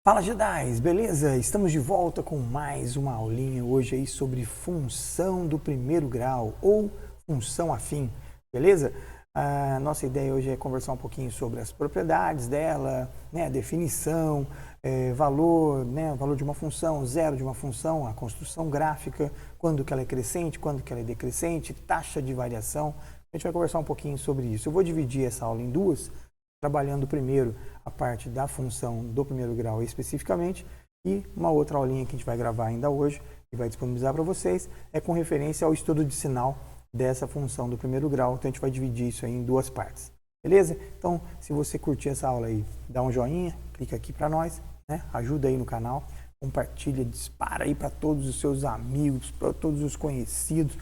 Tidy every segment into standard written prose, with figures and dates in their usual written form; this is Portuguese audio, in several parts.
Fala, Jedis, beleza? Estamos de volta com mais uma aulinha hoje aí sobre função do primeiro grau ou função afim, beleza? A nossa ideia hoje é conversar um pouquinho sobre as propriedades dela, né, a definição, valor, né, valor de uma função, zero de uma função, a construção gráfica, quando que ela é crescente, quando que ela é decrescente, taxa de variação. A gente vai conversar um pouquinho sobre isso. Eu vou dividir essa aula em duas, trabalhando primeiro a parte da função do primeiro grau especificamente, e uma outra aulinha que a gente vai gravar ainda hoje e vai disponibilizar para vocês é com referência ao estudo de sinal dessa função do primeiro grau. Então a gente vai dividir isso aí em duas partes, beleza? Então, se você curtir essa aula aí, dá um joinha, clica aqui para nós, né? Ajuda aí no canal, compartilha, dispara aí para todos os seus amigos, para todos os conhecidos,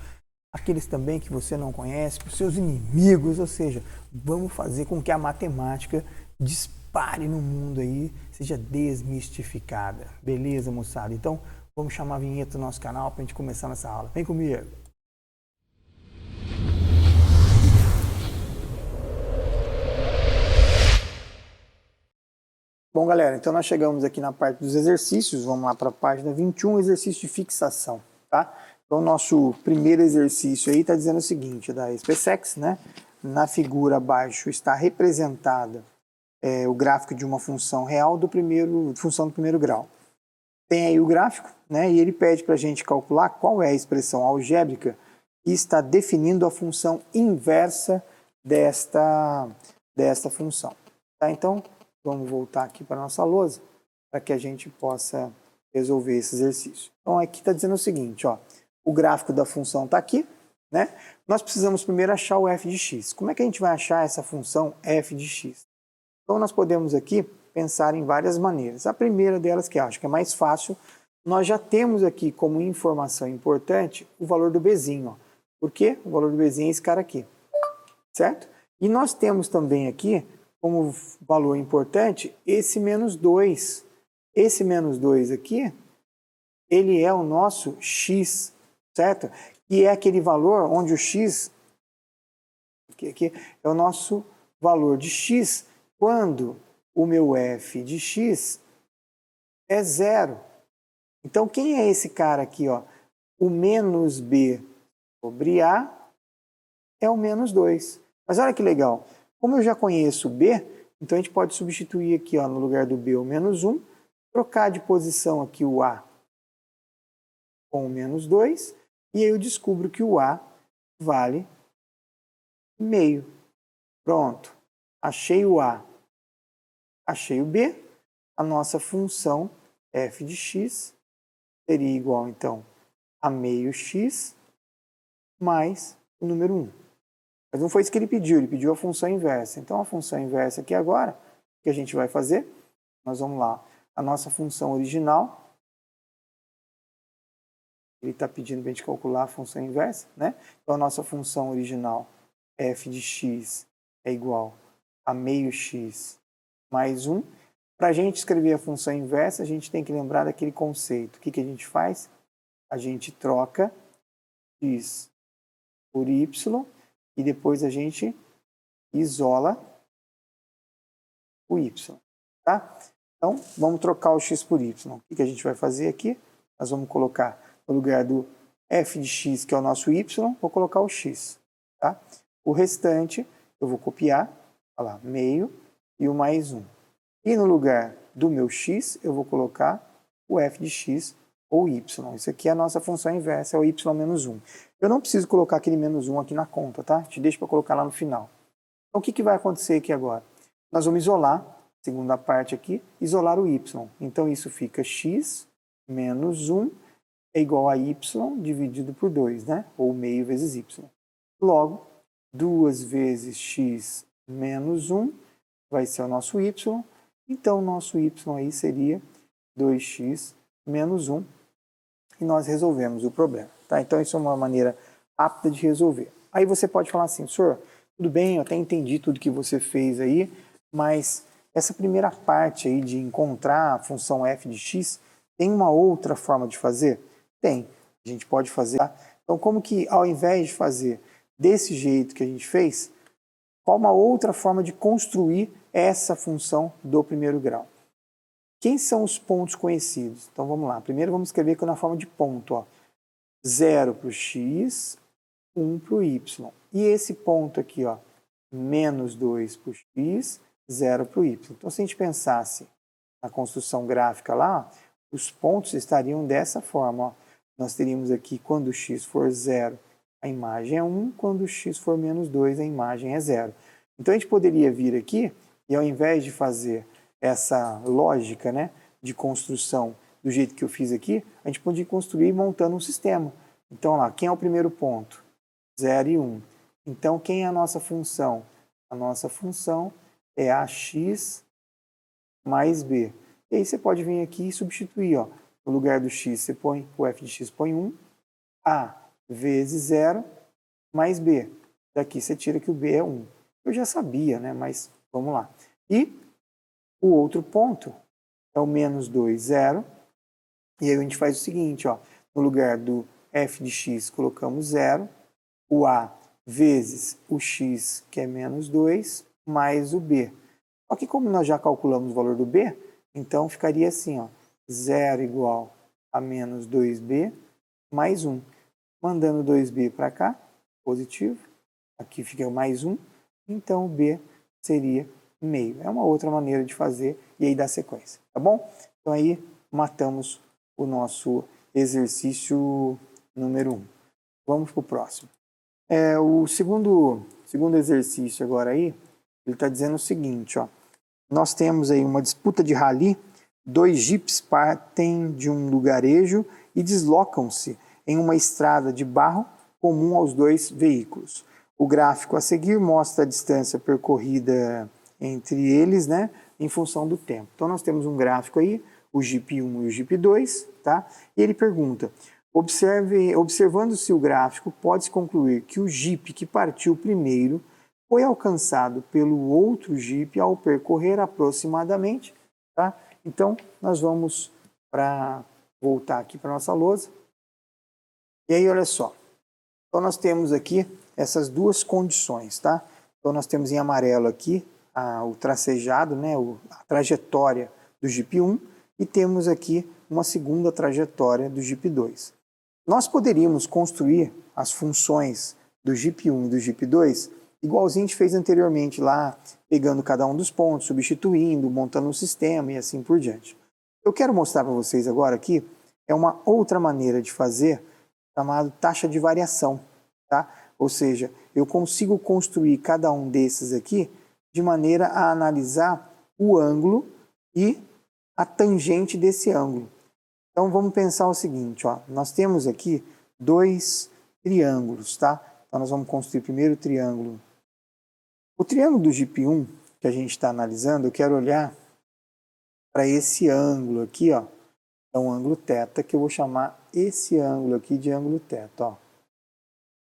aqueles também que você não conhece, para os seus inimigos, ou seja, vamos fazer com que a matemática dispare no mundo aí, seja desmistificada. Beleza, moçada? Então, vamos chamar a vinheta do nosso canal para a gente começar nossa aula. Vem comigo! Bom, galera, então nós chegamos aqui na parte dos exercícios, vamos lá para a página 21, exercício de fixação, tá? Então, o nosso primeiro exercício aí está dizendo o seguinte, da SpaceX, né? Na figura abaixo está representada o gráfico de uma função real função do primeiro grau. Tem aí o gráfico, né? E ele pede para a gente calcular qual é a expressão algébrica que está definindo a função inversa desta função. Tá? Então, vamos voltar aqui para a nossa lousa para que a gente possa resolver esse exercício. Então, aqui está dizendo o seguinte, ó, o gráfico da função está aqui, né? Nós precisamos primeiro achar o f de x. Como é que a gente vai achar essa função f de x? Então, nós podemos aqui pensar em várias maneiras. A primeira delas, que eu acho que é mais fácil, nós já temos aqui como informação importante o valor do bzinho. Ó. Por quê? O valor do bzinho é esse cara aqui, certo? E nós temos também aqui, como valor importante, esse menos 2. Esse menos 2 aqui, ele é o nosso x, certo? E é aquele valor onde o x, aqui é o nosso valor de x, quando o meu f de x é zero. Então, quem é esse cara aqui? Ó? O menos b sobre a é o menos 2. Mas olha que legal. Como eu já conheço b, então a gente pode substituir aqui ó, no lugar do b o menos 1, trocar de posição aqui o a com o menos 2, e aí eu descubro que o a vale meio. Pronto. Achei o a. Achei o b, a nossa função f de x seria igual, então, a meio x mais o número 1. Mas não foi isso que ele pediu a função inversa. Então, a função inversa aqui agora, o que a gente vai fazer? Nós vamos lá, a nossa função original, ele está pedindo para a gente calcular a função inversa, né? Então, a nossa função original, f de x, é igual a meio x mais 1. Para a gente escrever a função inversa, a gente tem que lembrar daquele conceito. O que a gente faz? A gente troca x por y e depois a gente isola o y. Tá? Então, vamos trocar o x por y. O que a gente vai fazer aqui? Nós vamos colocar no lugar do f de x, que é o nosso y, vou colocar o x. Tá? O restante eu vou copiar, olha lá, meio e o mais 1. E no lugar do meu x, eu vou colocar o f de x ou y. Isso aqui é a nossa função inversa, é o y menos 1. Eu não preciso colocar aquele menos 1 aqui na conta, tá? Te deixo para colocar lá no final. Então, o que vai acontecer aqui agora? Nós vamos isolar, segunda parte aqui, isolar o y. Então, isso fica x menos 1 é igual a y dividido por 2, né? Ou meio vezes y. Logo, 2 vezes x menos 1 vai ser o nosso y. Então, o nosso y aí seria 2x menos 1 e nós resolvemos o problema. Tá? Então, isso é uma maneira rápida de resolver. Aí você pode falar assim, senhor, tudo bem, eu até entendi tudo que você fez aí, mas essa primeira parte aí de encontrar a função f de x, tem uma outra forma de fazer? Tem. A gente pode fazer. Tá? Então, como que ao invés de fazer desse jeito que a gente fez, qual uma outra forma de construir essa função do primeiro grau? Quem são os pontos conhecidos? Então vamos lá. Primeiro vamos escrever aqui na forma de ponto. Ó. 0 para o x, 1 para o y. E esse ponto aqui, ó, menos 2 para o x, 0 para o y. Então se a gente pensasse na construção gráfica lá, os pontos estariam dessa forma. Ó. Nós teríamos aqui, quando o x for 0, a imagem é 1, quando o x for menos 2, a imagem é 0. Então a gente poderia vir aqui e ao invés de fazer essa lógica, né, de construção do jeito que eu fiz aqui, a gente podia construir montando um sistema. Então lá, quem é o primeiro ponto? 0 e 1. Então quem é a nossa função? A nossa função é ax mais b. E aí você pode vir aqui e substituir, ó. No lugar do x, você põe, o f de x põe 1, a vezes 0 mais b. Daqui você tira que o b é 1. Eu já sabia, né? Mas vamos lá. E o outro ponto é o menos 2, 0. E aí a gente faz o seguinte, ó. No lugar do f de x, colocamos 0. O a vezes o x, que é menos 2, mais o b. Só que como nós já calculamos o valor do b, então ficaria assim, ó. 0 igual a menos 2b mais 1. Mandando 2b para cá, positivo. Aqui fica o mais 1. Então o b seria meio. É uma outra maneira de fazer e aí dá sequência, tá bom? Então aí matamos o nosso exercício número 1. Vamos para o próximo. O segundo exercício agora aí, ele está dizendo o seguinte, ó. Nós temos aí uma disputa de rally, 2 jipes partem de um lugarejo e deslocam-se em uma estrada de barro comum aos 2 veículos. O gráfico a seguir mostra a distância percorrida entre eles, né, em função do tempo. Então nós temos um gráfico aí, o Jeep 1 e o Jeep 2, tá? E ele pergunta, observando-se o gráfico, pode-se concluir que o Jeep que partiu primeiro foi alcançado pelo outro Jeep ao percorrer aproximadamente, tá? Então nós vamos voltar aqui para a nossa lousa. E aí olha só, então nós temos aqui essas duas condições, tá? Então nós temos em amarelo aqui o tracejado, né, a trajetória do Jeep 1 e temos aqui uma segunda trajetória do Jeep 2. Nós poderíamos construir as funções do Jeep 1 e do Jeep 2 igualzinho a gente fez anteriormente lá, pegando cada um dos pontos, substituindo, montando um sistema e assim por diante. Eu quero mostrar para vocês agora aqui uma outra maneira de fazer, chamada taxa de variação, tá? Ou seja, eu consigo construir cada um desses aqui de maneira a analisar o ângulo e a tangente desse ângulo. Então vamos pensar o seguinte, ó, nós temos aqui 2 triângulos, tá? Então nós vamos construir primeiro o triângulo. O triângulo do Jeep 1 que a gente está analisando, eu quero olhar para esse ângulo aqui, ó. É um ângulo θ, que eu vou chamar esse ângulo aqui de ângulo θ, ó.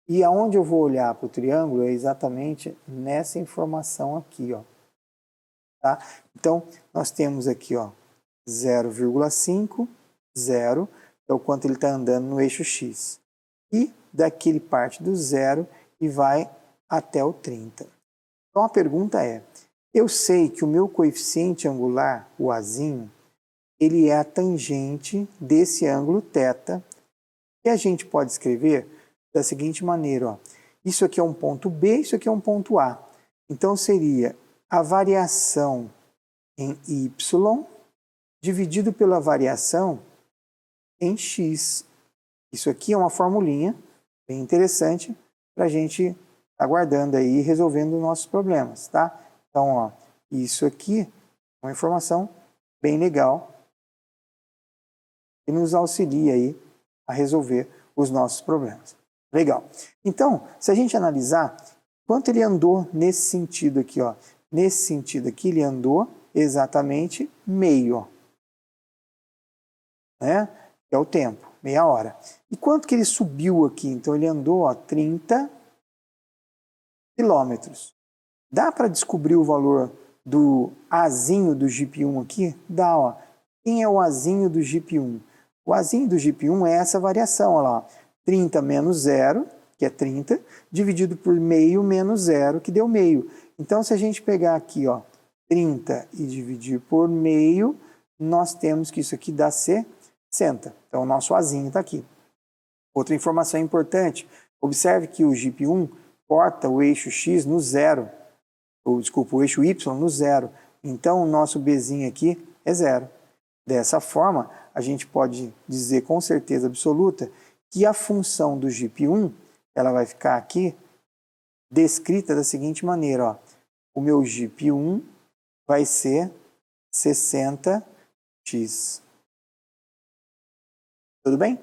E aonde eu vou olhar para o triângulo é exatamente nessa informação aqui, ó. Tá? Então, nós temos aqui, ó, 0,5, 0, é o quanto ele está andando no eixo X. E daqui ele parte do 0 e vai até o 30. Então, a pergunta é, eu sei que o meu coeficiente angular, o Azinho, ele é a tangente desse ângulo θ, e a gente pode escrever da seguinte maneira, ó. Isso aqui é um ponto B, isso aqui é um ponto A. Então seria a variação em Y dividido pela variação em X. Isso aqui é uma formulinha bem interessante para a gente estar guardando aí e resolvendo nossos problemas, tá? Então, ó, isso aqui é uma informação bem legal que nos auxilia aí a resolver os nossos problemas. Legal. Então, se a gente analisar, quanto ele andou nesse sentido aqui, ó. Nesse sentido aqui, ele andou exatamente meio, ó. Né? Que é o tempo, meia hora. E quanto que ele subiu aqui? Então, ele andou, ó, 30 quilômetros. Dá para descobrir o valor do Azinho do Jeep 1 aqui? Dá, ó. Quem é o Azinho do Jeep 1? O Azinho do Jeep 1 é essa variação, ó lá, ó. 30 menos 0, que é 30, dividido por meio menos 0, que deu meio. Então, se a gente pegar aqui, ó, 30 e dividir por meio, nós temos que isso aqui dá 60. Então, o nosso Azinho está aqui. Outra informação importante, observe que o GIP1 corta o eixo X no zero, ou desculpa, o eixo Y no zero. Então, o nosso Bzinho aqui é zero. Dessa forma, a gente pode dizer com certeza absoluta que a função do GIP1, ela vai ficar aqui descrita da seguinte maneira, ó. O meu GIP1 vai ser 60x. Tudo bem?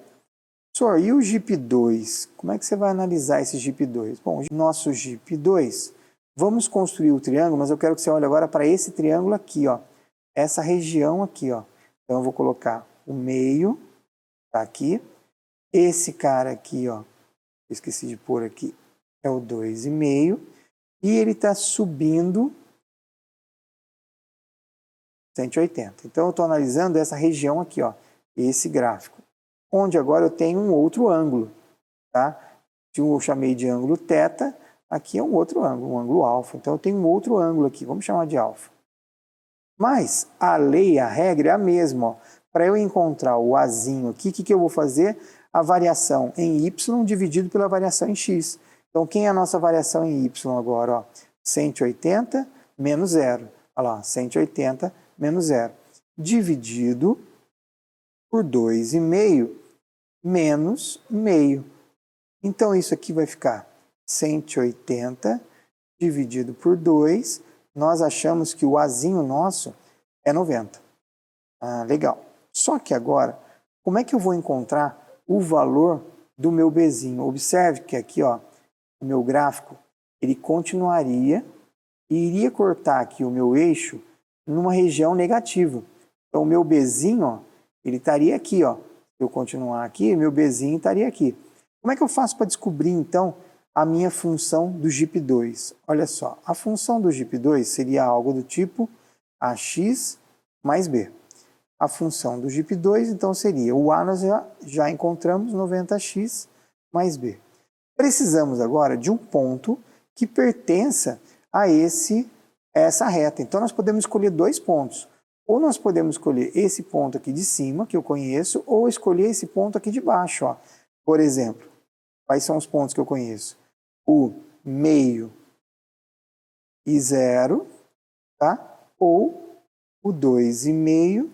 Professor, e o GIP2? Como é que você vai analisar esse GIP2? Bom, nosso GIP2, vamos construir o triângulo, mas eu quero que você olhe agora para esse triângulo aqui, ó. Essa região aqui, ó. Então, eu vou colocar o meio, tá aqui. Esse cara aqui, ó, esqueci de pôr aqui, é o 2,5. E ele está subindo 180. Então, eu estou analisando essa região aqui, ó, esse gráfico. Onde agora eu tenho um outro ângulo, tá? Se eu chamei de ângulo θ, aqui é um outro ângulo, um ângulo alfa. Então, eu tenho um outro ângulo aqui, vamos chamar de alfa. Mas a lei, a regra é a mesma. Para eu encontrar o Azinho aqui, o que eu vou fazer? A variação em Y dividido pela variação em X. Então, quem é a nossa variação em Y agora? Ó, 180 menos zero. Olha lá, 180 menos zero. Dividido por 2,5 menos meio. Então, isso aqui vai ficar 180 dividido por 2. Nós achamos que o Azinho nosso é 90. Ah, legal. Só que agora, como é que eu vou encontrar o valor do meu Bzinho? Observe que aqui, ó, o meu gráfico, ele continuaria e iria cortar aqui o meu eixo numa região negativa. Então, o meu Bzinho, ó, ele estaria aqui, ó. Se eu continuar aqui, meu Bzinho estaria aqui. Como é que eu faço para descobrir, então, a minha função do GIP2? Olha só, a função do GIP2 seria algo do tipo AX mais B. A função do GIP2, então, seria o A nós já encontramos 90x mais B. Precisamos agora de um ponto que pertença a essa reta. Então, nós podemos escolher dois pontos. Ou nós podemos escolher esse ponto aqui de cima, que eu conheço, ou escolher esse ponto aqui de baixo. Ó. Por exemplo, quais são os pontos que eu conheço? O meio e zero, tá? Ou o 2,5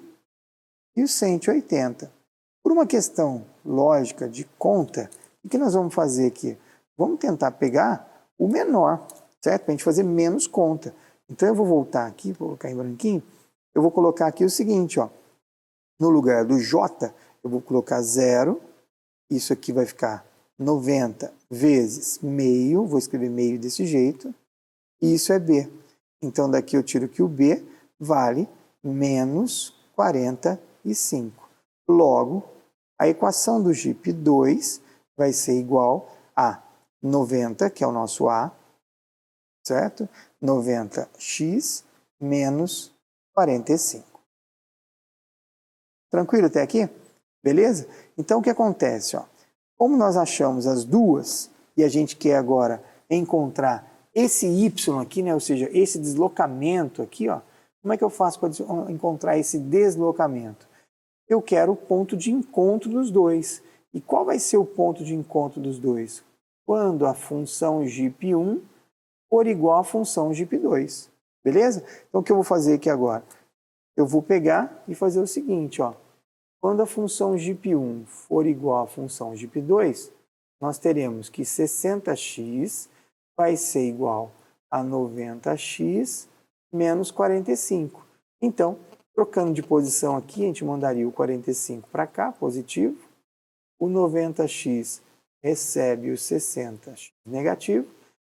e o 180. Por uma questão lógica de conta, o que nós vamos fazer aqui? Vamos tentar pegar o menor, certo? Para a gente fazer menos conta. Então, eu vou voltar aqui, vou colocar em branquinho. Eu vou colocar aqui o seguinte, ó. No lugar do J, eu vou colocar 0. Isso aqui vai ficar 90 vezes meio. Vou escrever meio desse jeito. E isso é B. Então, daqui eu tiro que o B vale menos 45. Logo, a equação do GIP2 vai ser igual a 90, que é o nosso A, certo? 90x menos 45. Tranquilo até aqui? Beleza? Então, o que acontece? Ó? Como nós achamos as duas e a gente quer agora encontrar esse Y aqui, né? Ou seja, esse deslocamento aqui, ó, como é que eu faço para encontrar esse deslocamento? Eu quero o ponto de encontro dos dois. E qual vai ser o ponto de encontro dos dois? Quando a função GIP1 for igual à função GIP2. Beleza? Então, o que eu vou fazer aqui agora? Eu vou pegar e fazer o seguinte, ó. Quando a função GIP1 for igual à função GIP2, nós teremos que 60x vai ser igual a 90x menos 45. Então, trocando de posição aqui, a gente mandaria o 45 para cá, positivo. O 90x recebe o 60x negativo.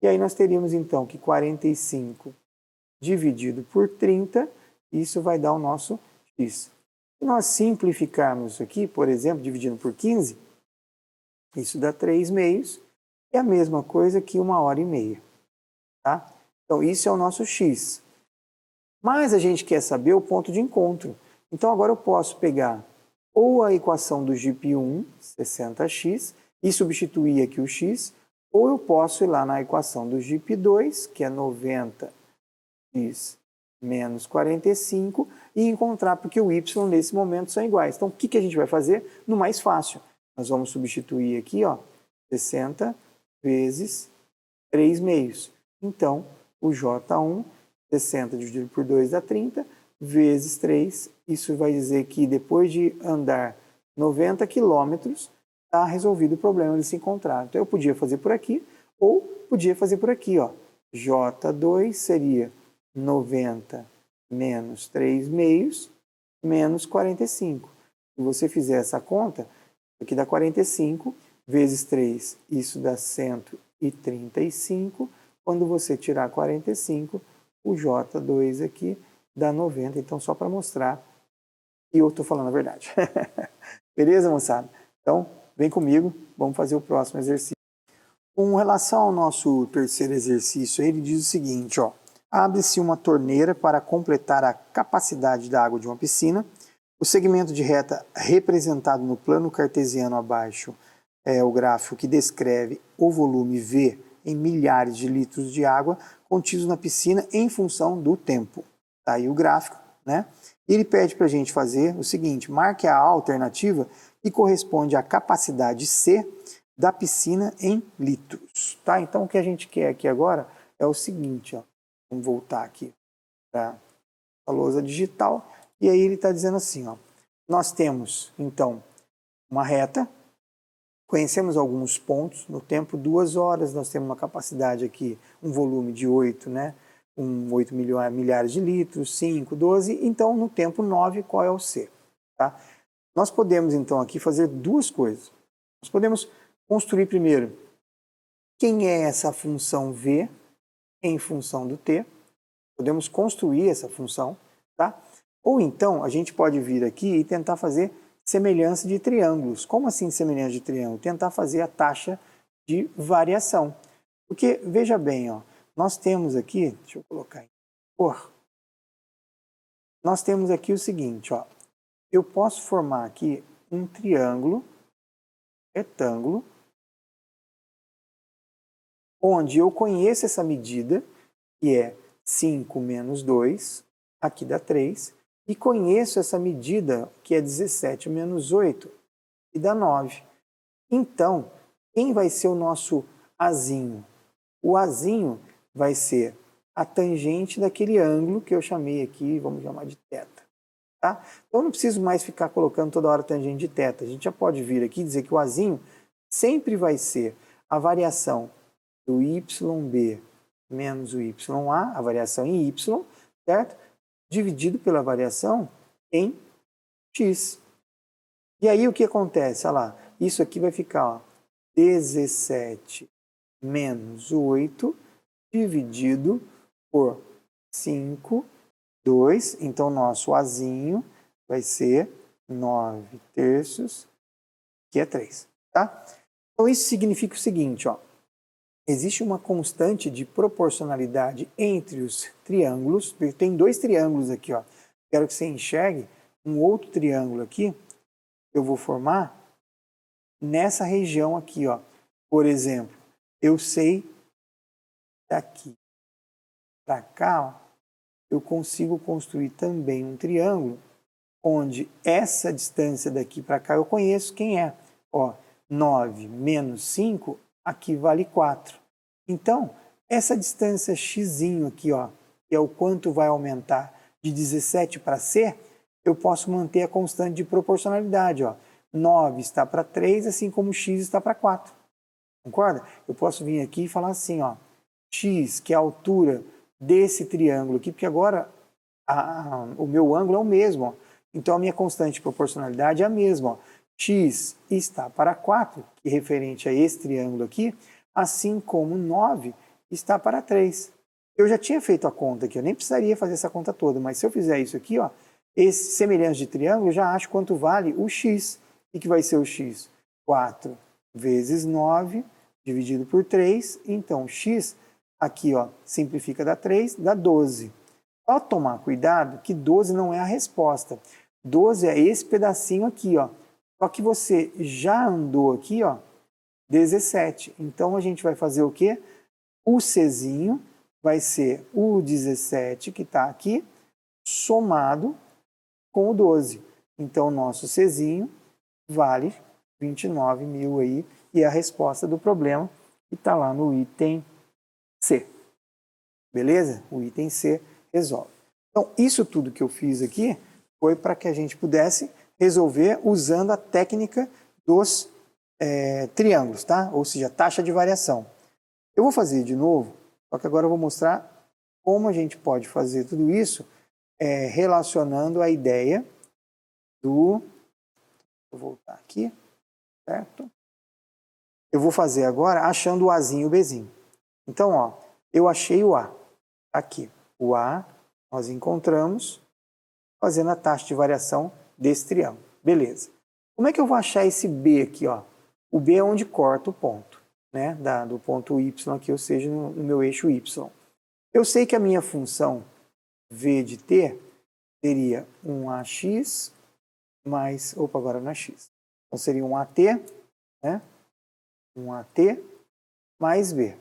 E aí nós teríamos, então, que 45 dividido por 30, isso vai dar o nosso x. Se nós simplificarmos isso aqui, por exemplo, dividindo por 15, isso dá 3 meios. É a mesma coisa que 1h30. Tá? Então, isso é o nosso x. Mas a gente quer saber o ponto de encontro. Então, agora eu posso pegar ou a equação do GIP1, 60x, e substituir aqui o x, ou eu posso ir lá na equação do GIP2, que é 90x menos 45 e encontrar porque o y nesse momento são iguais. Então, o que a gente vai fazer? No mais fácil. Nós vamos substituir aqui, ó, 60 vezes 3 meios. Então, o J1, 60 dividido por 2 dá 30, vezes 3, isso vai dizer que depois de andar 90 quilômetros, está resolvido o problema de se encontrar. Então, eu podia fazer por aqui, ou podia fazer por aqui, ó. J2 seria 90 menos 3 meios, menos 45. Se você fizer essa conta, aqui dá 45, vezes 3, isso dá 135. Quando você tirar 45, o J2 aqui dá 90. Então, só para mostrar que eu estou falando a verdade. Beleza, moçada? Então, vem comigo, vamos fazer o próximo exercício. Com relação ao nosso terceiro exercício, ele diz o seguinte, ó. Abre-se uma torneira para completar a capacidade da água de uma piscina. O segmento de reta representado no plano cartesiano abaixo é o gráfico que descreve o volume V em milhares de litros de água contidos na piscina em função do tempo. Tá aí o gráfico, né? E ele pede para a gente fazer o seguinte, marque a alternativa que corresponde à capacidade C da piscina em litros. Tá? Então, o que a gente quer aqui agora é o seguinte, ó. Vamos voltar aqui para a lousa digital. E aí ele está dizendo assim, ó, nós temos, então, uma reta, conhecemos alguns pontos, no tempo 2 horas, nós temos uma capacidade aqui, um volume de 8, né? 8 milhares de litros, 5, 12, então no tempo 9, qual é o C? Tá? Nós podemos, então, aqui fazer duas coisas. Nós podemos construir primeiro quem é essa função V em função do T. Podemos construir essa função, tá? Ou então a gente pode vir aqui e tentar fazer semelhança de triângulos. Como assim semelhança de triângulo? Tentar fazer a taxa de variação. Porque, veja bem, ó, nós temos aqui, deixa eu colocar em cor, nós temos aqui o seguinte, ó, eu posso formar aqui um triângulo, retângulo, onde eu conheço essa medida, que é 5 menos 2, aqui dá 3, e conheço essa medida, que é 17 menos 8, e dá 9. Então, quem vai ser o nosso azinho? O azinho vai ser a tangente daquele ângulo que eu chamei aqui, vamos chamar de θ. Tá? Então, eu não preciso mais ficar colocando toda hora tangente de θ. A gente já pode vir aqui e dizer que o azinho sempre vai ser a variação do YB menos o YA, a variação em Y, certo? Dividido pela variação em X. E aí o que acontece? Olha lá, isso aqui vai ficar, ó, 17 menos 8 dividido por 5, 2. Então, nosso Azinho vai ser 9 terços, que é 3. Tá? Então, isso significa o seguinte, ó. Existe uma constante de proporcionalidade entre os triângulos. Tem 2 triângulos aqui, ó. Quero que você enxergue um outro triângulo aqui. Eu vou formar nessa região aqui, ó. Por exemplo, eu sei daqui para cá, ó, eu consigo construir também um triângulo onde essa distância daqui para cá eu conheço quem é. Ó, 9 menos 5, aqui vale 4. Então, essa distância x aqui, ó, que é o quanto vai aumentar de 17 para C, eu posso manter a constante de proporcionalidade. Ó. 9 está para 3, assim como x está para 4. Concorda? Eu posso vir aqui e falar assim, ó, x, que é a altura desse triângulo aqui, porque agora o meu ângulo é o mesmo. Ó. Então, a minha constante de proporcionalidade é a mesma. Ó. X está para 4, que é referente a esse triângulo aqui, assim como 9 está para 3. Eu já tinha feito a conta aqui, eu nem precisaria fazer essa conta toda, mas se eu fizer isso aqui, ó, esse semelhança de triângulo, eu já acho quanto vale o x. O que vai ser o x? 4 vezes 9 dividido por 3, então x aqui, ó, simplifica, dá 3, dá 12. Só tomar cuidado que 12 não é a resposta. 12 é esse pedacinho aqui, ó. Só que você já andou aqui, ó, 17. Então, a gente vai fazer o quê? O Czinho vai ser o 17 que está aqui, somado com o 12. Então, o nosso Czinho vale 29 mil aí, e é a resposta do problema que está lá no item C. Beleza? O item C resolve. Então, isso tudo que eu fiz aqui foi para que a gente pudesse resolver usando a técnica dos triângulos, tá? Ou seja, taxa de variação. Eu vou fazer de novo, só que agora eu vou mostrar como a gente pode fazer tudo isso relacionando a ideia do... Vou voltar aqui, certo? Eu vou fazer agora achando o Azinho e o Bzinho. Então, ó, eu achei o A. Aqui, o A nós encontramos fazendo a taxa de variação desse triângulo. Beleza. Como é que eu vou achar esse B aqui, ó? O B é onde corta o ponto, né? Do ponto Y aqui, ou seja, no meu eixo Y. Eu sei que a minha função V de T seria um AX mais... Opa, agora não é X. Então seria um AT, né? Um AT mais B.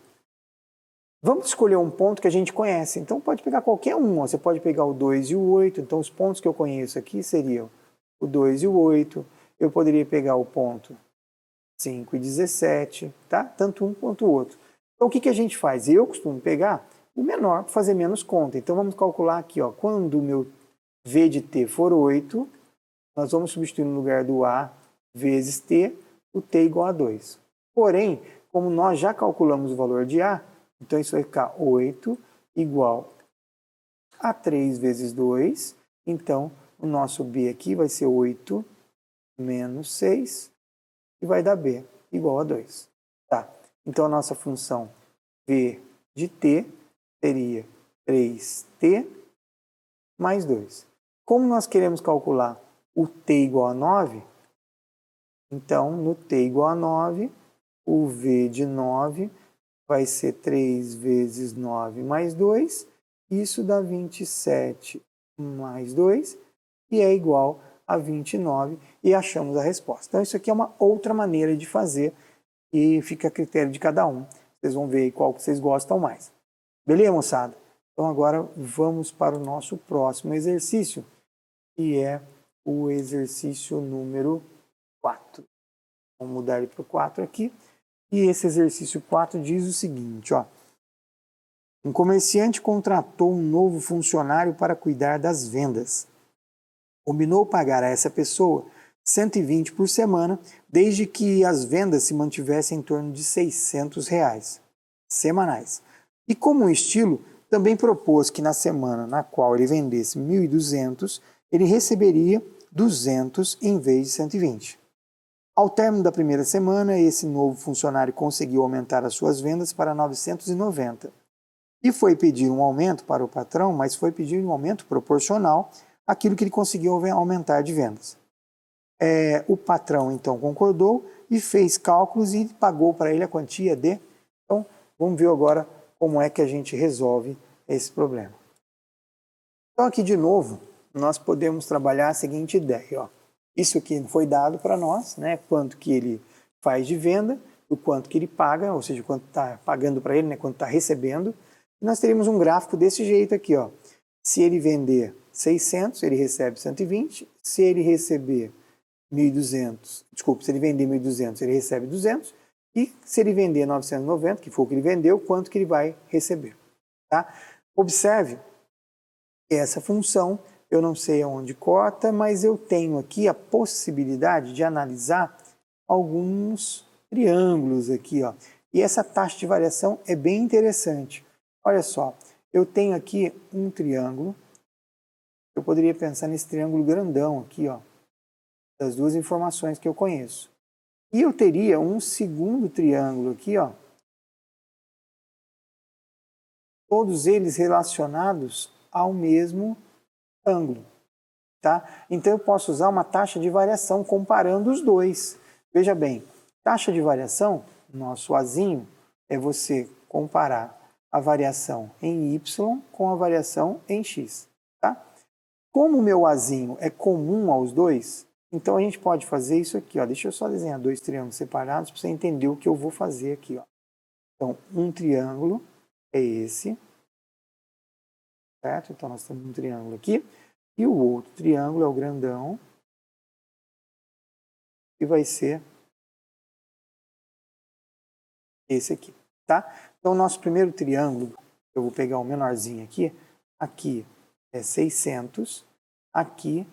Vamos escolher um ponto que a gente conhece. Então pode pegar qualquer um. Ó. Você pode pegar o 2 e o 8. Então os pontos que eu conheço aqui seriam o 2 e o 8. Eu poderia pegar o ponto 5 e 17, tá? Tanto um quanto o outro. Então o que a gente faz? Eu costumo pegar o menor para fazer menos conta. Então vamos calcular aqui, ó, quando o meu V de T for 8, nós vamos substituir no lugar do A vezes T, o T igual a 2. Porém, como nós já calculamos o valor de A, então isso vai ficar 8 igual a 3 vezes 2. Então, o nosso B aqui vai ser 8 menos 6 e vai dar B igual a 2. Tá. Então, a nossa função V de T seria 3T mais 2. Como nós queremos calcular o T igual a 9, então, no T igual a 9, o V de 9 vai ser 3 vezes 9 mais 2, isso dá 27 mais 2, e é igual a 29, e achamos a resposta. Então, isso aqui é uma outra maneira de fazer, e fica a critério de cada um. Vocês vão ver qual que vocês gostam mais. Beleza, moçada? Então, agora vamos para o nosso próximo exercício, que é o exercício número 4. Vamos mudar ele para o 4 aqui. E esse exercício 4 diz o seguinte, ó. Um comerciante contratou um novo funcionário para cuidar das vendas. Combinou pagar a essa pessoa 120 por semana, desde que as vendas se mantivessem em torno de R$600 semanais. E como um estilo, também propôs que na semana na qual ele vendesse 1.200, ele receberia 200 em vez de 120. Ao término da primeira semana, esse novo funcionário conseguiu aumentar as suas vendas para 990. E foi pedir um aumento para o patrão, mas foi pedir um aumento proporcional àquilo que ele conseguiu aumentar de vendas. O patrão, então, concordou e fez cálculos e pagou para ele a quantia de... Então, vamos ver agora como é que a gente resolve esse problema. Então, aqui de novo, nós podemos trabalhar a seguinte ideia, ó. Isso aqui foi dado para nós, né? Quanto que ele faz de venda, o quanto que ele paga, ou seja, quanto está pagando para ele, né? Quanto está recebendo. E nós teríamos um gráfico desse jeito aqui, ó. Se ele vender 600, ele recebe 120. Se ele receber 1.200, desculpa, se ele vender 1.200, ele recebe 200. E se ele vender 990, que foi o que ele vendeu, quanto que ele vai receber, tá? Observe essa função. Eu não sei aonde corta, mas eu tenho aqui a possibilidade de analisar alguns triângulos aqui, ó. E essa taxa de variação é bem interessante. Olha só, eu tenho aqui um triângulo. Eu poderia pensar nesse triângulo grandão aqui, ó, das duas informações que eu conheço. E eu teria um segundo triângulo aqui, ó. Todos eles relacionados ao mesmo ângulo, tá? Então eu posso usar uma taxa de variação comparando os dois. Veja bem, taxa de variação, nosso Azinho, é você comparar a variação em Y com a variação em X, tá? Como o meu Azinho é comum aos dois, então a gente pode fazer isso aqui, ó. Deixa eu só desenhar dois triângulos separados para você entender o que eu vou fazer aqui, ó. Então, um triângulo é esse, certo? Então, nós temos um triângulo aqui, e o outro triângulo é o grandão, que vai ser esse aqui, tá? Então, o nosso primeiro triângulo, eu vou pegar o menorzinho aqui é 600, aqui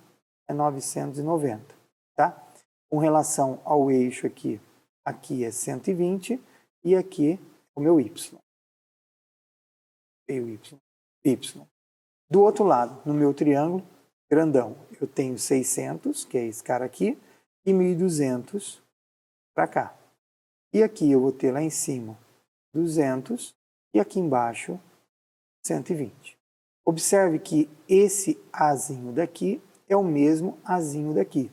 é 990, tá? Com relação ao eixo aqui é 120 e aqui o meu y. Y. Do outro lado, no meu triângulo grandão, eu tenho 600, que é esse cara aqui, e 1.200 para cá. E aqui eu vou ter lá em cima 200 e aqui embaixo 120. Observe que esse Azinho daqui é o mesmo Azinho daqui.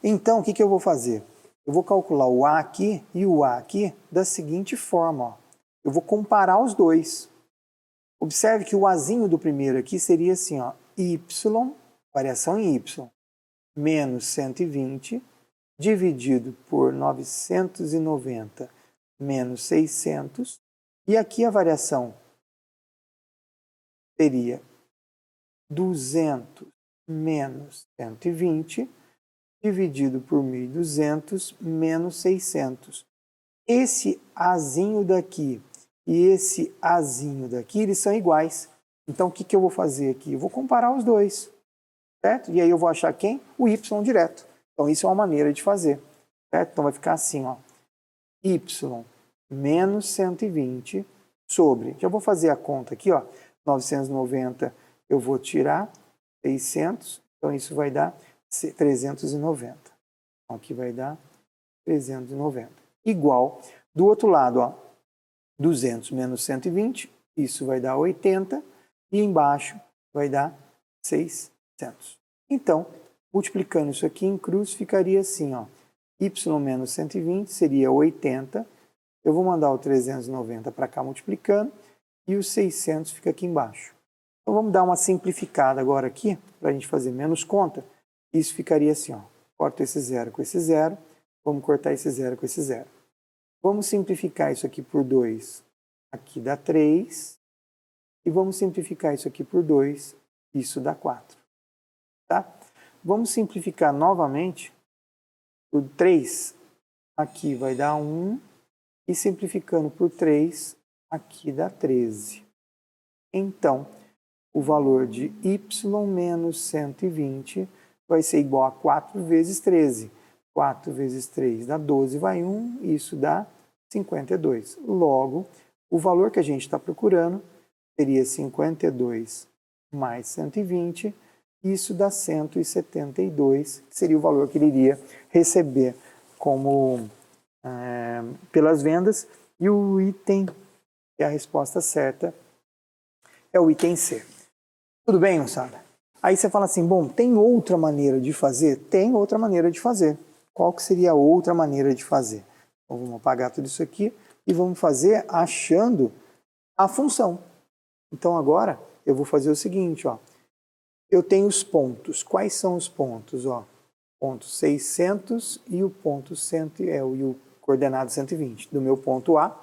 Então o que eu vou fazer? Eu vou calcular o A aqui e o A aqui da seguinte forma. Ó. Eu vou comparar os dois. Observe que o Azinho do primeiro aqui seria assim, ó, y, variação em y, menos 120, dividido por 990 menos 600, e aqui a variação seria 200 menos 120, dividido por 1.200 menos 600. Esse Azinho daqui e esse Azinho daqui, eles são iguais. Então, o que eu vou fazer aqui? Eu vou comparar os dois, certo? E aí eu vou achar quem? O y direto. Então, isso é uma maneira de fazer, certo? Então, vai ficar assim, ó, y menos 120 sobre, já vou fazer a conta aqui, ó, 990 eu vou tirar 600, então isso vai dar 390. Então, aqui vai dar 390. Igual, do outro lado, ó, 200 menos 120, isso vai dar 80, e embaixo vai dar 600. Então, multiplicando isso aqui em cruz, ficaria assim, ó, y menos 120 seria 80, eu vou mandar o 390 para cá multiplicando, e o 600 fica aqui embaixo. Então, vamos dar uma simplificada agora aqui, para a gente fazer menos conta, isso ficaria assim, ó, corto esse zero com esse zero, vamos cortar esse zero com esse zero. Vamos simplificar isso aqui por 2, aqui dá 3. E vamos simplificar isso aqui por 2, isso dá 4. Tá? Vamos simplificar novamente por 3, aqui vai dar 1. E simplificando por 3, aqui dá 13. Então, o valor de y menos 120 vai ser igual a 4 vezes 13. 4 vezes 3 dá 12, vai 1, isso dá 52. Logo, o valor que a gente está procurando seria 52 mais 120, isso dá 172, que seria o valor que ele iria receber como pelas vendas. E o item, que é a resposta certa, é o item C. Tudo bem, moçada? Aí você fala assim, bom, tem outra maneira de fazer? Tem outra maneira de fazer. Qual que seria a outra maneira de fazer? Então, vamos apagar tudo isso aqui e vamos fazer achando a função. Então, agora, eu vou fazer o seguinte, ó. Eu tenho os pontos. Quais são os pontos? Ó, ponto 600 e o ponto e o coordenado 120 do meu ponto A.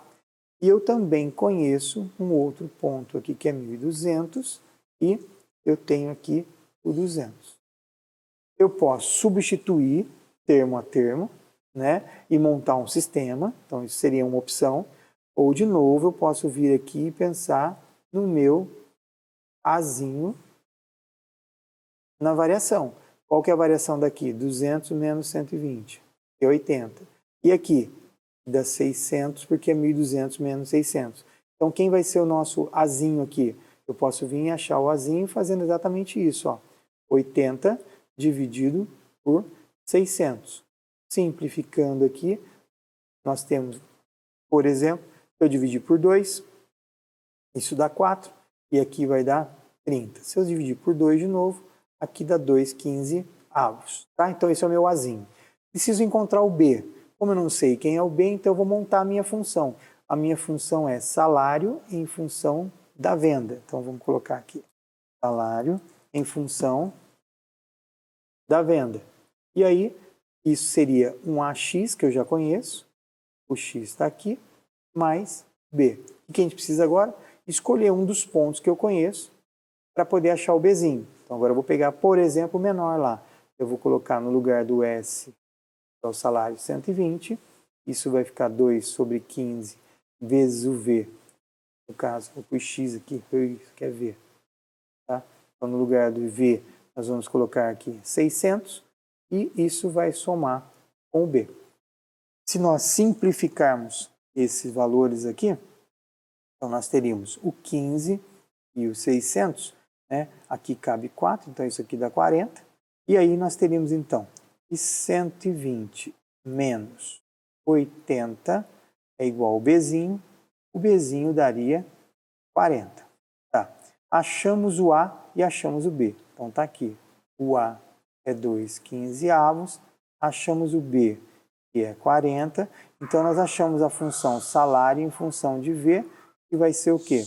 E eu também conheço um outro ponto aqui que é 1.200 e eu tenho aqui o 200. Eu posso substituir termo a termo, né, e montar um sistema, então isso seria uma opção, ou de novo eu posso vir aqui e pensar no meu Azinho na variação. Qual que é a variação daqui? 200 menos 120, é 80. E aqui, dá 600 porque é 1.200 menos 600. Então quem vai ser o nosso Azinho aqui? Eu posso vir e achar o Azinho fazendo exatamente isso, ó. 80 dividido por 600. Simplificando aqui, nós temos, por exemplo, eu dividir por 2, isso dá 4, e aqui vai dar 30. Se eu dividir por 2 de novo, aqui dá 2,15 avos. Tá? Então esse é o meu Azinho. Preciso encontrar o B. Como eu não sei quem é o B, então eu vou montar a minha função. A minha função é salário em função da venda. Então vamos colocar aqui, salário em função da venda. E aí, isso seria um AX, que eu já conheço, o X está aqui, mais B. O que a gente precisa agora? Escolher um dos pontos que eu conheço, para poder achar o Bzinho. Então agora eu vou pegar, por exemplo, o menor lá. Eu vou colocar no lugar do S, que é o salário, 120. Isso vai ficar 2 sobre 15 vezes o V. No caso, vou pôr X aqui, que é V. Tá? Então no lugar do V, nós vamos colocar aqui 600 e isso vai somar com o B. Se nós simplificarmos esses valores aqui, então nós teríamos o 15 e o 600, né? Aqui cabe 4, então isso aqui dá 40. E aí nós teríamos então que 120 menos 80 é igual ao Bzinho. O Bzinho daria 40. Tá. Achamos o A e achamos o B. Então tá aqui. O A é 2/15, achamos o B, que é 40. Então nós achamos a função salário em função de V, que vai ser o quê?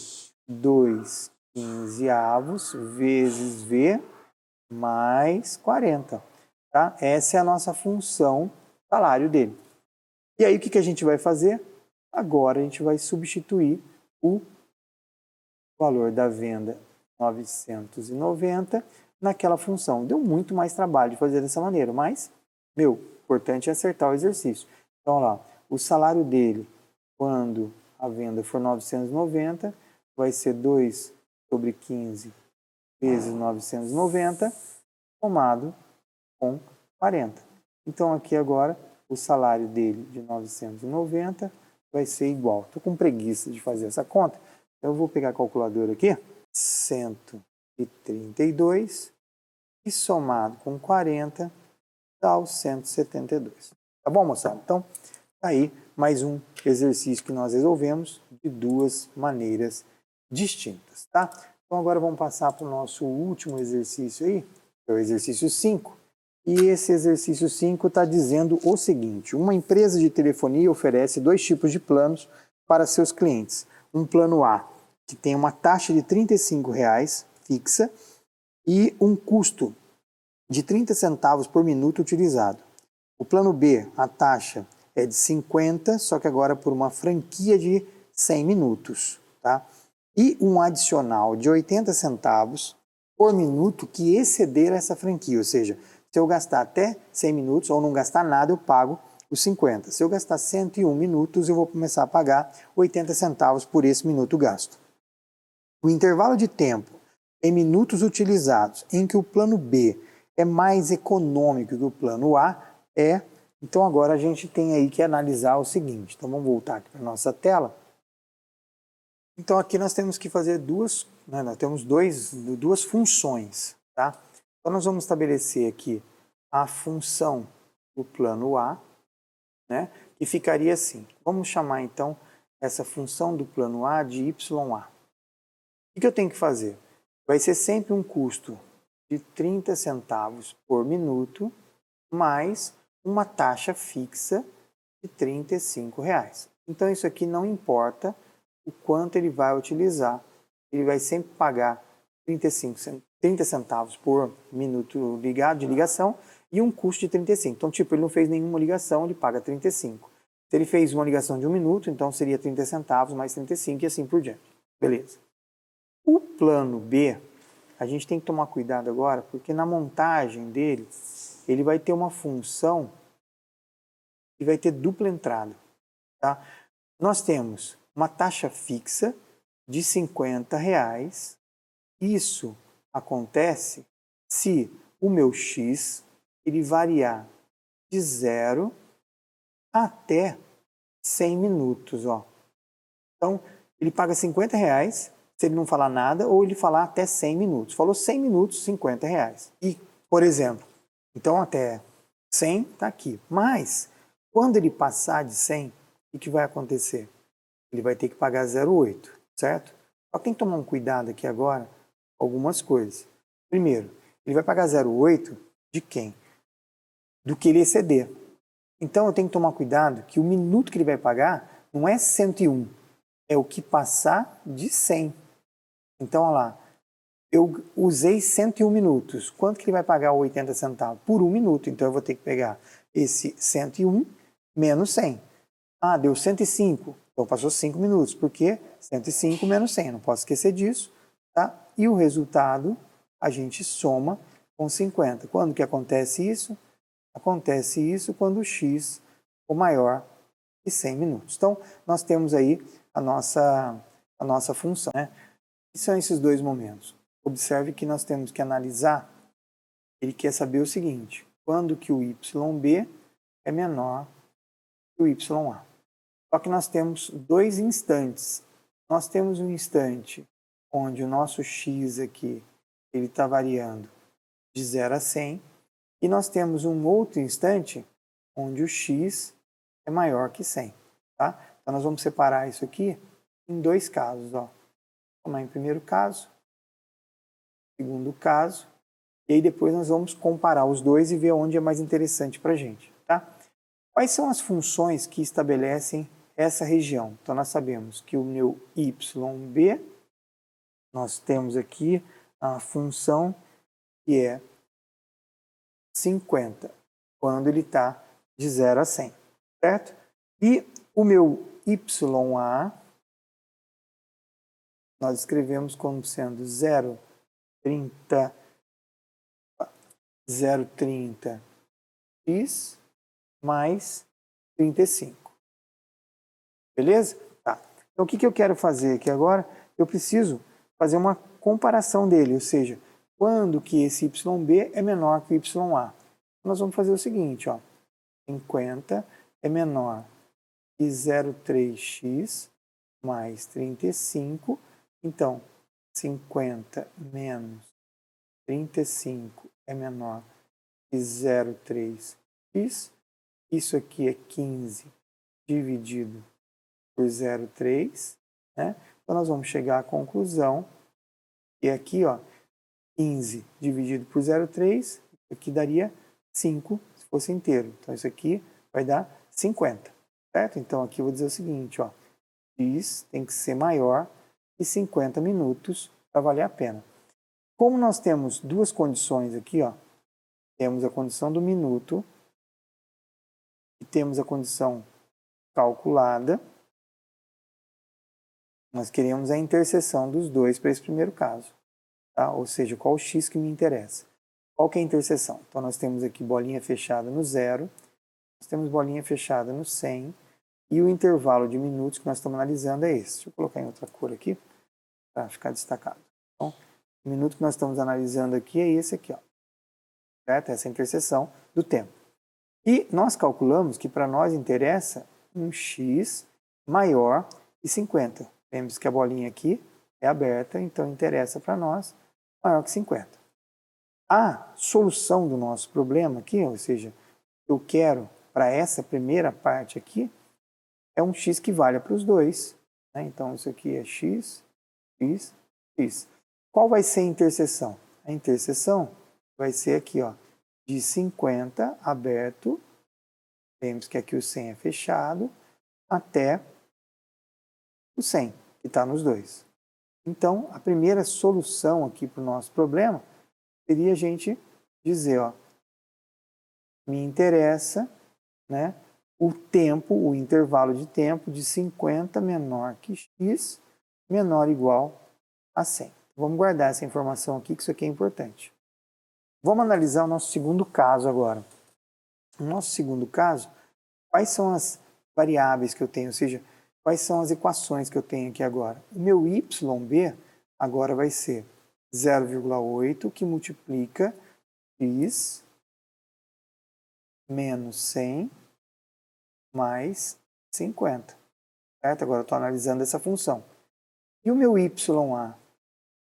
2/15 vezes V mais 40. Tá? Essa é a nossa função salário dele. E aí o que a gente vai fazer? Agora a gente vai substituir o valor da venda 990 naquela função. Deu muito mais trabalho de fazer dessa maneira, mas, o importante é acertar o exercício. Então, olha lá, o salário dele, quando a venda for 990, vai ser 2 sobre 15 vezes 990, somado com 40. Então, aqui agora, o salário dele de 990 vai ser igual. Estou com preguiça de fazer essa conta, então eu vou pegar a calculadora aqui, 132, e somado com 40, dá os 172. Tá bom, moçada? Então, aí mais um exercício que nós resolvemos de duas maneiras distintas, tá? Então agora vamos passar para o nosso último exercício aí, que é o exercício 5. E esse exercício 5 está dizendo o seguinte: uma empresa de telefonia oferece dois tipos de planos para seus clientes. Um plano A, que tem uma taxa de R$ 35,00 fixa e um custo de 30 centavos por minuto utilizado. O plano B, a taxa é de 50, só que agora por uma franquia de 100 minutos. Tá? E um adicional de 80 centavos por minuto que exceder essa franquia, ou seja, se eu gastar até 100 minutos ou não gastar nada, eu pago os 50. Se eu gastar 101 minutos, eu vou começar a pagar 80 centavos por esse minuto gasto. O intervalo de tempo em minutos utilizados em que o plano B é mais econômico que o plano A é... Então agora a gente tem aí que analisar o seguinte. Então vamos voltar aqui para a nossa tela. Então aqui nós temos que fazer duas funções, tá? Então nós vamos estabelecer aqui a função do plano A, né? Que ficaria assim. Vamos chamar então essa função do plano A de YA. O que eu tenho que fazer? Vai ser sempre um custo de 30 centavos por minuto mais uma taxa fixa de R$ 35,00. Então isso aqui não importa o quanto ele vai utilizar, ele vai sempre pagar 30 centavos por minuto de ligação e um custo de 35. Então, tipo, ele não fez nenhuma ligação, ele paga 35. Se ele fez uma ligação de 1 minuto, então seria 30 centavos mais 35 e assim por diante. Beleza. O plano B, a gente tem que tomar cuidado agora, porque na montagem dele, ele vai ter uma função que vai ter dupla entrada. Tá? Nós temos uma taxa fixa de R$ 50,00. Isso acontece se o meu X ele variar de 0 até 100 minutos. Ó. Então, ele paga R$ 50,00 se ele não falar nada ou ele falar até 100 minutos. Falou 100 minutos, R$ 50,00. E, por exemplo, então até 100 está aqui. Mas, quando ele passar de 100, o que vai acontecer? Ele vai ter que pagar 0,8, certo? Só que tem que tomar um cuidado aqui agora, algumas coisas. Primeiro, ele vai pagar 0,8 de quem? Do que ele exceder. Então eu tenho que tomar cuidado que o minuto que ele vai pagar não é 101, é o que passar de 100. Então, olha lá, eu usei 101 minutos. Quanto que ele vai pagar 80 centavos? Por 1 minuto. Então eu vou ter que pegar esse 101 menos 100. Ah, deu 105. Então passou 5 minutos. Por quê? 105 menos 100. Não posso esquecer disso. Tá? e o resultado a gente soma com 50. Quando que acontece isso? Acontece isso quando o x for maior que 100 minutos. Então, nós temos aí a nossa função, né? E são esses dois momentos. Observe que nós temos que analisar, ele quer saber o seguinte, quando que o YB é menor que o YA. Só que nós temos dois instantes. Nós temos um instante onde o nosso x aqui ele está variando de 0 a 100, e nós temos um outro instante onde o x é maior que 100. Tá? Então, nós vamos separar isso aqui em dois casos. Ó. Vamos lá em primeiro caso, segundo caso, e aí depois nós vamos comparar os dois e ver onde é mais interessante para a gente. Tá? Quais são as funções que estabelecem essa região? Então, nós sabemos que o meu YB, nós temos aqui a função que é 50, quando ele está de 0 a 100, certo? E o meu YA, nós escrevemos como sendo 0,30 x mais 35. Beleza? Tá. Então, o que eu quero fazer aqui agora? Eu preciso fazer uma comparação dele, ou seja, quando que esse YB é menor que o YA. Nós vamos fazer o seguinte, ó, 50 é menor que 0,3x mais 35, então 50 menos 35 é menor que 0,3x, isso aqui é 15 dividido por 0,3, né? Então nós vamos chegar à conclusão que aqui, ó, 15 dividido por 0,3, aqui daria 5 se fosse inteiro. Então isso aqui vai dar 50, certo? Então aqui eu vou dizer o seguinte, ó, x tem que ser maior que 50 minutos para valer a pena. Como nós temos duas condições aqui, ó, temos a condição do minuto e temos a condição calculada, nós queremos a interseção dos dois para esse primeiro caso. Tá? Ou seja, qual o x que me interessa. Qual que é a interseção? Então, nós temos aqui bolinha fechada no 0, nós temos bolinha fechada no 100, e o intervalo de minutos que nós estamos analisando é esse. Deixa eu colocar em outra cor aqui, para ficar destacado. Então, o minuto que nós estamos analisando aqui é esse aqui, ó. Certo? Essa é a interseção do tempo. E nós calculamos que para nós interessa um x maior que 50. Lembre-se que a bolinha aqui é aberta, então interessa para nós maior que 50. A solução do nosso problema aqui, ou seja, eu quero para essa primeira parte aqui, é um x que valha para os dois. Né? Então, isso aqui é x, x, x. Qual vai ser a interseção? A interseção vai ser aqui, ó, de 50 aberto, lembre-se que aqui o 100 é fechado, até o 100, que está nos dois. Então, a primeira solução aqui para o nosso problema seria a gente dizer, ó, me interessa, né, o tempo, o intervalo de tempo de 50 menor que x, menor ou igual a 100. Vamos guardar essa informação aqui, que isso aqui é importante. Vamos analisar o nosso segundo caso agora. No nosso segundo caso, quais são as variáveis que eu tenho, ou seja, quais são as equações que eu tenho aqui agora? O meu YB agora vai ser 0,8 que multiplica x menos 100 mais 50. Certo? Agora eu estou analisando essa função. E o meu YA?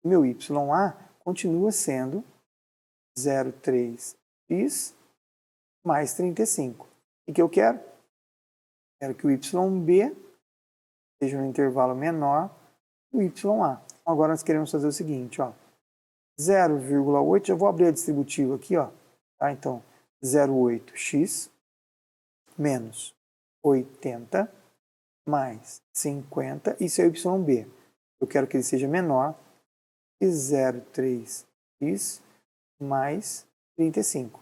O meu YA continua sendo 0,3x mais 35. E que eu quero? Quero que o YB seja um intervalo menor que o YA. Agora nós queremos fazer o seguinte, ó, 0,8, eu vou abrir a distributiva aqui, ó, tá? Então, 0,8x menos 80 mais 50, isso é o YB. Eu quero que ele seja menor que 0,3x mais 35.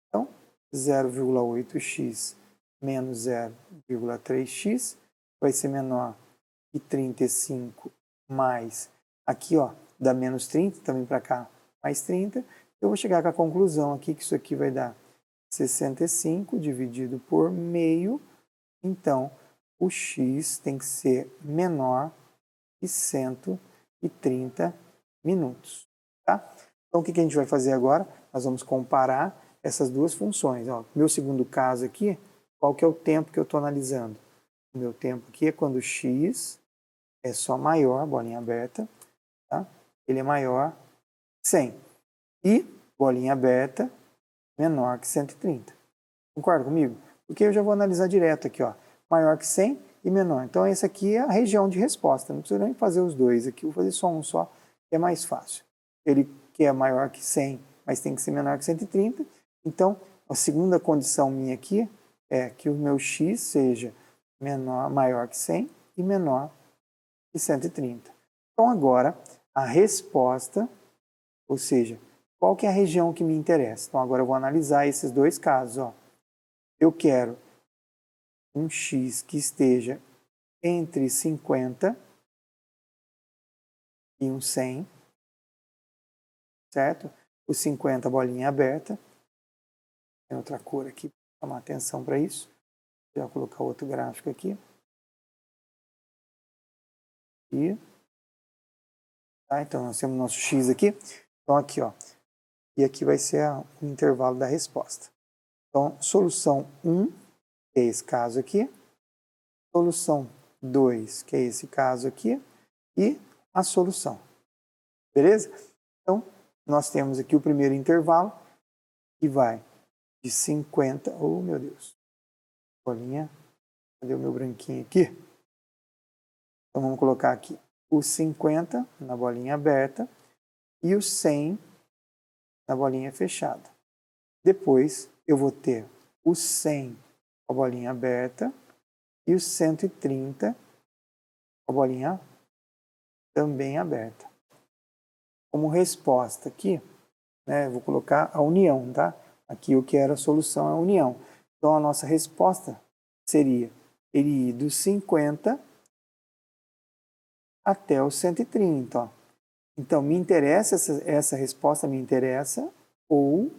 Então, 0,8x menos 0,3x vai ser menor que 35 mais, aqui ó, dá menos 30, também para cá mais 30. Eu vou chegar com a conclusão aqui que isso aqui vai dar 65 dividido por meio. Então, o x tem que ser menor que 130 minutos. Tá? Então, o que a gente vai fazer agora? Nós vamos comparar essas duas funções. Ó, meu segundo caso aqui, qual que é o tempo que eu estou analisando? O meu tempo aqui é quando x é só maior, bolinha aberta, tá? Ele é maior que 100. E, bolinha aberta, menor que 130. Concorda comigo? Porque eu já vou analisar direto aqui, ó, maior que 100 e menor. Então, essa aqui é a região de resposta. Não precisa nem fazer os dois aqui, vou fazer só um só, que é mais fácil. Ele que é maior que 100, mas tem que ser menor que 130. Então, a segunda condição minha aqui é que o meu x seja maior que 100 e menor que 130. Então, agora, a resposta, ou seja, qual que é a região que me interessa? Então, agora eu vou analisar esses dois casos. Ó. Eu quero um x que esteja entre 50 e um 100, certo? O 50, bolinha aberta. Tem outra cor aqui, para chamar atenção para isso. Já vou colocar outro gráfico aqui. E, tá? Então, nós temos nosso x aqui. Então, aqui, ó. E aqui vai ser o intervalo da resposta. Então, solução 1, que é esse caso aqui. Solução 2, que é esse caso aqui. E a solução. Beleza? Então, nós temos aqui o primeiro intervalo, que vai de 50... Oh, meu Deus. Bolinha. Cadê o meu branquinho aqui? Então, vamos colocar aqui o 50 na bolinha aberta e o 100 na bolinha fechada. Depois, eu vou ter o 100 com a bolinha aberta e o 130 com a bolinha também aberta. Como resposta aqui, né, eu vou colocar a união, tá? Aqui eu quero a solução, a união. Então, a nossa resposta seria ele ir dos 50 até os 130. Ó. Então, me interessa essa resposta, me interessa, ou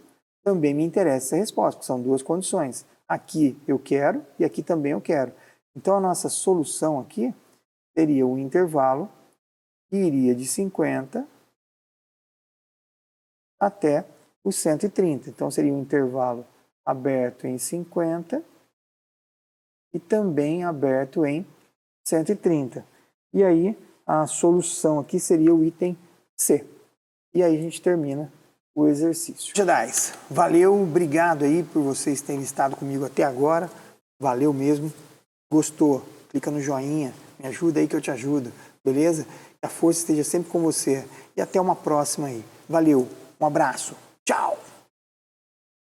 também me interessa essa resposta, que são duas condições. Aqui eu quero e aqui também eu quero. Então, a nossa solução aqui seria um intervalo que iria de 50 até os 130. Então, seria um intervalo aberto em 50 e também aberto em 130. E aí, a solução aqui seria o item C. E aí a gente termina o exercício. Jedi, valeu, obrigado aí por vocês terem estado comigo até agora. Valeu mesmo. Gostou? Clica no joinha, me ajuda aí que eu te ajudo, beleza? Que a força esteja sempre com você. E até uma próxima aí. Valeu, um abraço.